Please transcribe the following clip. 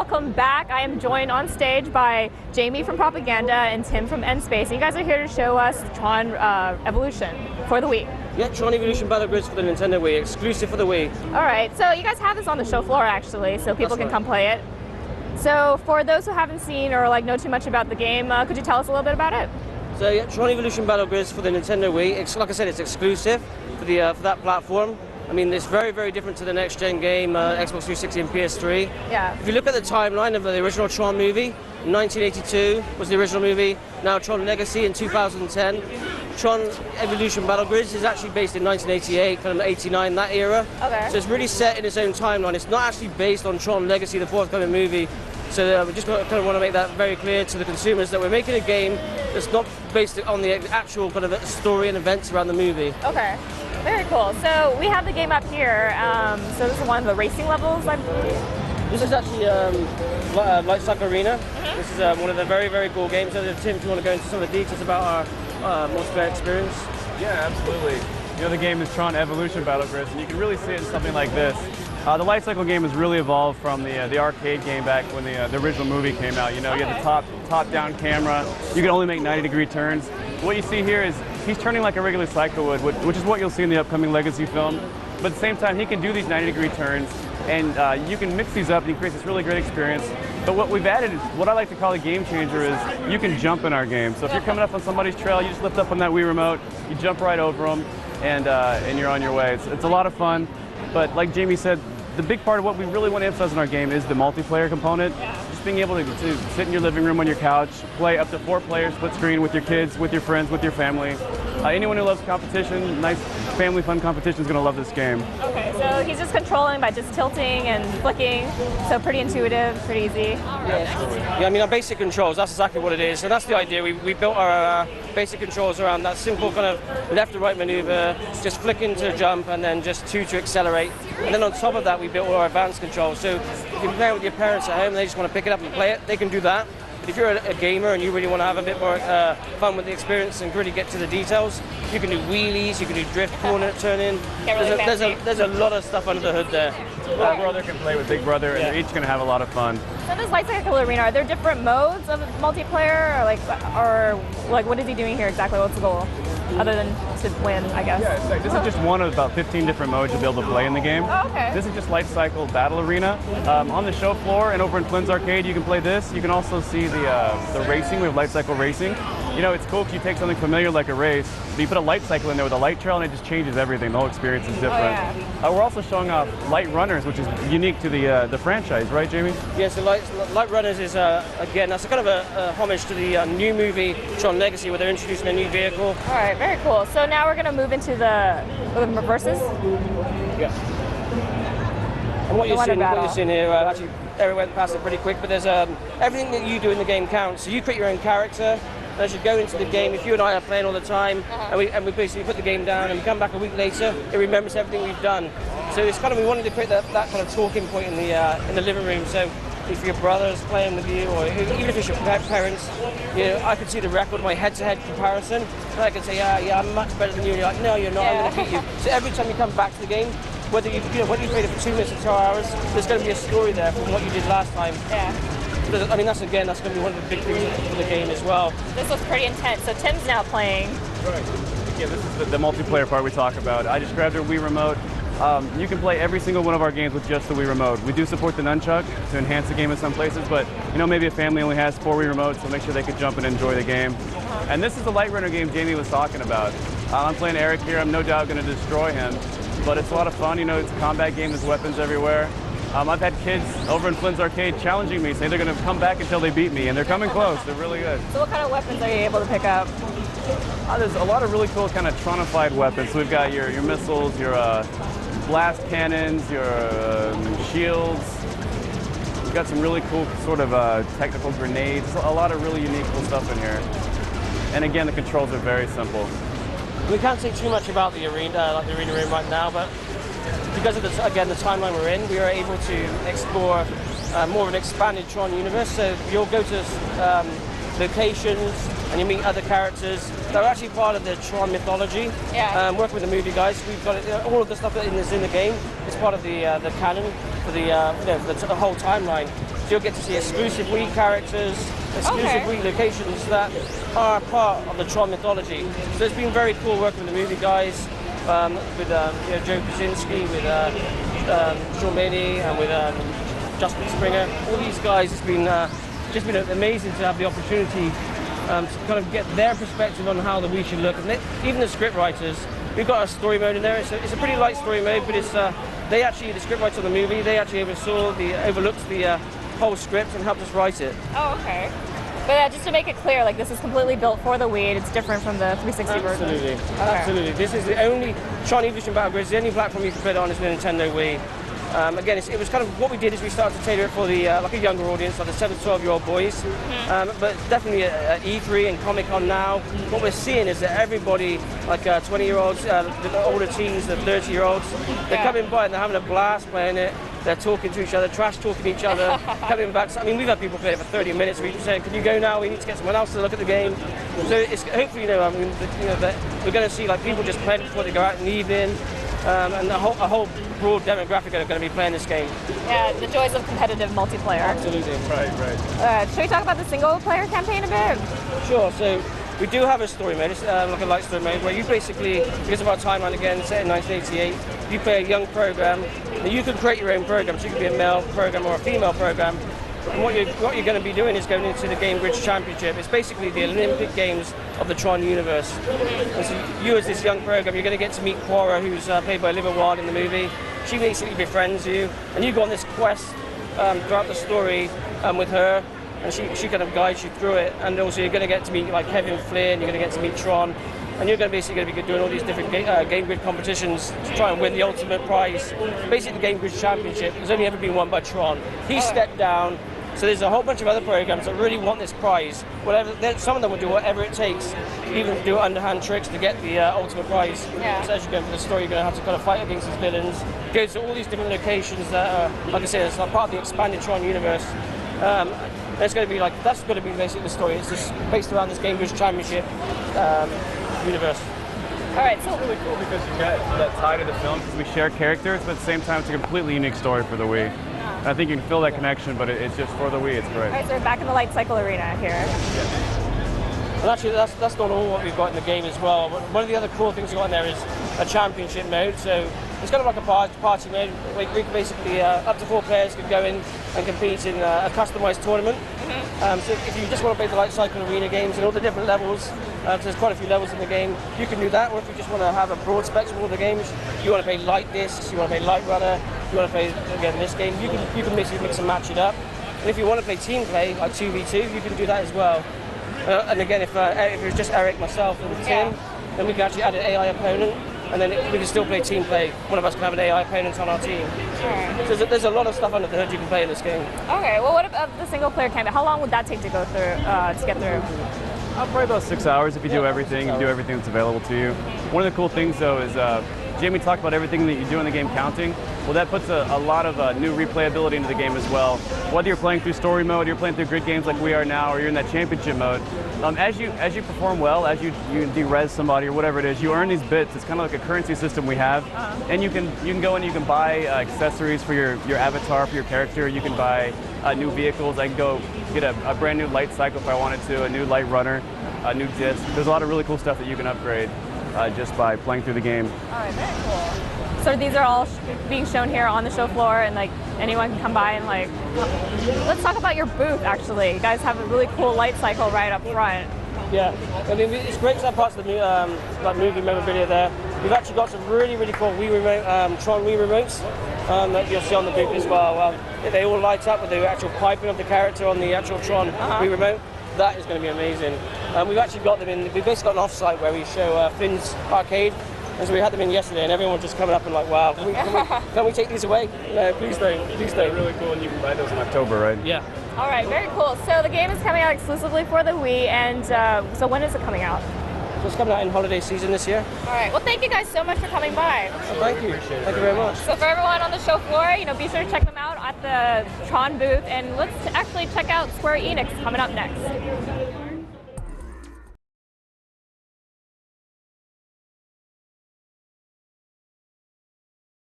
welcome back. I am joined on stage by Jamie from Propaganda and Tim from N-Space. You guys are here to show us Tron Evolution for the Wii. Yeah, Tron Evolution Battle Grids for the Nintendo Wii, exclusive for the Wii. All right, so you guys have this on the show floor actually, so people can come play it. So for those who haven't seen or know too much about the game, could you tell us a little bit about it? So yeah, Tron Evolution Battle Grids for the Nintendo Wii. Like I said, it's exclusive for that platform. I mean, it's very, very different to the next-gen game, Xbox 360 and PS3. Yeah. If you look at the timeline of the original Tron movie, 1982 was the original movie, now Tron Legacy in 2010. Tron Evolution Battle Grids is actually based in 1988, kind of 89, that era. Okay. So it's really set in its own timeline. It's not actually based on Tron Legacy, the forthcoming movie. So we just kind of want to make that very clear to the consumers that we're making a game that's not based on the actual kind of story and events around the movie. Okay. Very cool. So we have the game up here. So this is one of the racing levels, I believe. This is actually Light Cycle Arena. This is one of the very, very cool games. So Tim, do you want to go into some of the details about our multiplayer experience? Yeah, absolutely. You know, the game is Tron Evolution Battle Grids, and you can really see it in something like this. The Light Cycle game has really evolved from the arcade game back when the original movie came out. You know, you had the top-down camera. You can only make 90-degree turns. What you see here is he's turning like a regular cycle would, which is what you'll see in the upcoming Legacy film. But at the same time, he can do these 90-degree turns, and you can mix these up, and you create this really great experience. But what we've added is what I like to call a game changer is you can jump in our game. So if you're coming up on somebody's trail, you just lift up on that Wii remote, you jump right over them, and you're on your way. It's a lot of fun. But like Jamie said, the big part of what we really want to emphasize in our game is the multiplayer component. Just being able to sit in your living room on your couch, play up to 4 players, split screen with your kids, with your friends, with your family. Anyone who loves competition, nice family fun competition is going to love this game. Okay, so he's just controlling by just tilting and flicking, so pretty intuitive, pretty easy. Yeah, I mean our basic controls, that's exactly what it is. So that's the idea. We built our basic controls around that simple kind of left to right maneuver, just flicking to jump and then just 2 to accelerate. And then on top of that we built all our advanced controls. So if you're playing with your parents at home and they just want to pick it up and play it, they can do that. But if you're a gamer and you really want to have a bit more fun with the experience and really get to the details, you can do wheelies, you can do drift, corner, turning. There's a lot of stuff under the hood there. Little brother can play with big brother, and they're each going to have a lot of fun. So this Light Cycle Arena, are there different modes of multiplayer, or what is he doing here exactly? What's the goal? Other than to win, I guess. Yeah, this is just one of about 15 different modes you'll be able to play in the game. Oh, okay. This is just Light Cycle Battle Arena. On the show floor and over in Flynn's Arcade, you can play this. You can also see the racing. We have Light Cycle Racing. You know, it's cool if you take something familiar like a race, but you put a light cycle in there with a light trail and it just changes everything. The whole experience is different. Oh, yeah. We're also showing off Light Runners, which is unique to the franchise, right, Jamie? Yeah, so Light Runners is, again, that's kind of a homage to the new movie, Tron Legacy, where they're introducing a new vehicle. All right, very cool. So now we're going to move into the verses. Yeah. And what you're seeing here, actually, Eric went past it pretty quick, but there's everything that you do in the game counts. So you create your own character. And as you go into the game, if you and I are playing all the time, and we basically put the game down, and we come back a week later, it remembers everything we've done. So it's kind of, we wanted to create that kind of talking point in the living room. So if your brother's playing with you, or even if it's your parents, you know, I could see the record of my head-to-head comparison, and I could say, yeah, I'm much better than you. And you're like, no, you're not. I'm going to beat you. So every time you come back to the game, whether you played it for 2 minutes or 2 hours, there's going to be a story there from what you did last time. Yeah. I mean, that's going to be one of the big things for the game as well. This looks pretty intense. So Tim's now playing. Right. Yeah, this is the multiplayer part we talk about. I just grabbed a Wii remote. You can play every single one of our games with just the Wii remote. We do support the nunchuck to enhance the game in some places, but you know, maybe a family only has 4 Wii remotes, so make sure they can jump and enjoy the game. And this is the Light Runner game Jamie was talking about. I'm playing Eric here. I'm no doubt going to destroy him, but it's a lot of fun. You know, it's a combat game. There's weapons everywhere. I've had kids over in Flynn's Arcade challenging me, saying they're going to come back until they beat me, and they're coming close. They're really good. So what kind of weapons are you able to pick up? There's a lot of really cool kind of Tronified weapons. So we've got your missiles, your blast cannons, your shields. We've got some really cool sort of technical grenades. A lot of really unique cool stuff in here. And again, the controls are very simple. We can't say too much about the arena room right now, but because of the timeline we're in, we are able to explore more of an expanded Tron universe. So you'll go to locations and you meet other characters that are actually part of the Tron mythology. Yeah. Working with the movie guys, we've got all of the stuff that is in the game is part of the canon for the whole timeline. So you'll get to see exclusive Wii characters, exclusive Wii locations that are part of the Tron mythology. So it's been very cool working with the movie guys, with Joe Kosinski, with Sean Bailey, and with Justin Springer. All these guys, it's been just been amazing to have the opportunity to kind of get their perspective on how the Wii should look. And even the script writers, we've got a story mode in there. It's a pretty light story mode, but it's they actually, the script writers on the movie, they actually overlooked the whole script and helped us write it. Oh, okay. But just to make it clear, like this is completely built for the Wii, and it's different from the 360 version. Absolutely, absolutely. This is the only Tron Evolution Battle Grid. The only platform you can play it on is the Nintendo Wii. Again, it was kind of what we did is we started to tailor it for the like a younger audience, like the 7 to 12-year-old boys. But definitely at E3 and Comic-Con now, what we're seeing is that everybody, like 20-year-olds, the older teens, the 30-year-olds, they're coming by and they're having a blast playing it. They're talking to each other, trash talking each other, coming back. I mean, we've had people play it for 30 minutes. We saying, "Can you go now? We need to get someone else to look at the game." So it's hopefully, that we're going to see like people just playing before they go out in the evening, and a whole broad demographic are going to be playing this game. Yeah, the joys of competitive multiplayer. Absolutely. Right. Should we talk about the single-player campaign a bit? Sure. So we do have a story mode. It's like a light story mode where you basically, because of our timeline again, set in 1988, you play a young program, and you can create your own program. So you can be a male program or a female program. And what you're going to be doing is going into the Game Bridge Championship. It's basically the Olympic Games of the Tron universe. And so you, as this young program, you're going to get to meet Quora, who's played by Olivia Wilde in the movie. She basically befriends you, and you go on this quest throughout the story with her, and she kind of guides you through it. And also you're going to get to meet like Kevin Flynn, you're going to get to meet Tron, and you're basically going to be doing all these different Game Grid competitions to try and win the ultimate prize. Basically the Game Grid Championship has only ever been won by Tron. He stepped down. So there's a whole bunch of other programs that really want this prize. Some of them will do whatever it takes, even do underhand tricks to get the ultimate prize. Yeah. So as you go through the story, you're going to have to kind of fight against these villains. Go to all these different locations that are, like I said, it's like part of the expanded Tron universe. That's going to be basically the story. It's just based around this Game Bridge Championship universe. All right, so it's really cool because you get that tie to the film because we share characters, but at the same time, it's a completely unique story for the Wii. I think you can feel that connection, but it's just for the Wii, it's great. All right, so we're back in the light cycle arena here. And actually, that's not all what we've got in the game as well. One of the other cool things we've got in there is a championship mode. So it's kind of like a party mode. We can basically, up to 4 players can go in and compete in a customized tournament. So if you just want to play the light cycle arena games and all the different levels, because there's quite a few levels in the game, you can do that. Or if you just want to have a broad spectrum of all the games, you want to play light discs, you want to play light runner, you want to play again this game, you can basically mix and match it up. And if you want to play team play, like 2v2, you can do that as well. And again, if it was just Eric, myself, and Tim, then we can actually add an AI opponent, and then we can still play team play. One of us can have an AI opponent on our team. Right. So there's a lot of stuff under the hood you can play in this game. Okay, well, what about the single-player campaign? How long would that take to go through, to get through? Probably about 6 hours if you do everything. You do everything that's available to you. One of the cool things, though, is Jamie talked about everything that you do in the game counting. Well, that puts a lot of new replayability into the game as well. Whether you're playing through story mode, you're playing through grid games like we are now, or you're in that championship mode, as you perform well, as you de-res somebody or whatever it is, you earn these bits. It's kind of like a currency system we have, and you can go in, you can buy accessories for your avatar, for your character. You can buy new vehicles. I can go get a brand new light cycle if I wanted to, a new light runner, a new disc. There's a lot of really cool stuff that you can upgrade just by playing through the game. All right, very cool. So these are all being shown here on the show floor, and like anyone can come by and like. Let's talk about your booth. Actually, you guys have a really cool light cycle right up front. Yeah, I mean it's great to have parts of the like movie memorabilia there. We've actually got some really cool Wii remote, Tron Wii remotes that you'll see on the booth as well. They all light up with the actual piping of the character on the actual Tron Wii remote. That is going to be amazing. We've actually got them in. We've basically got an off-site where we show Finn's arcade. And so we had them in yesterday, and everyone was just coming up and like, wow, can we take these away? No, please don't, please don't. They're really cool, and you can buy those in October, right? Yeah. All right, very cool. So the game is coming out exclusively for the Wii, and so when is it coming out? So it's coming out in holiday season this year. All right, well, thank you guys so much for coming by. Well, thank you. Thank you very much. So for everyone on the show floor, be sure to check them out at the Tron booth, and let's actually check out Square Enix coming up next.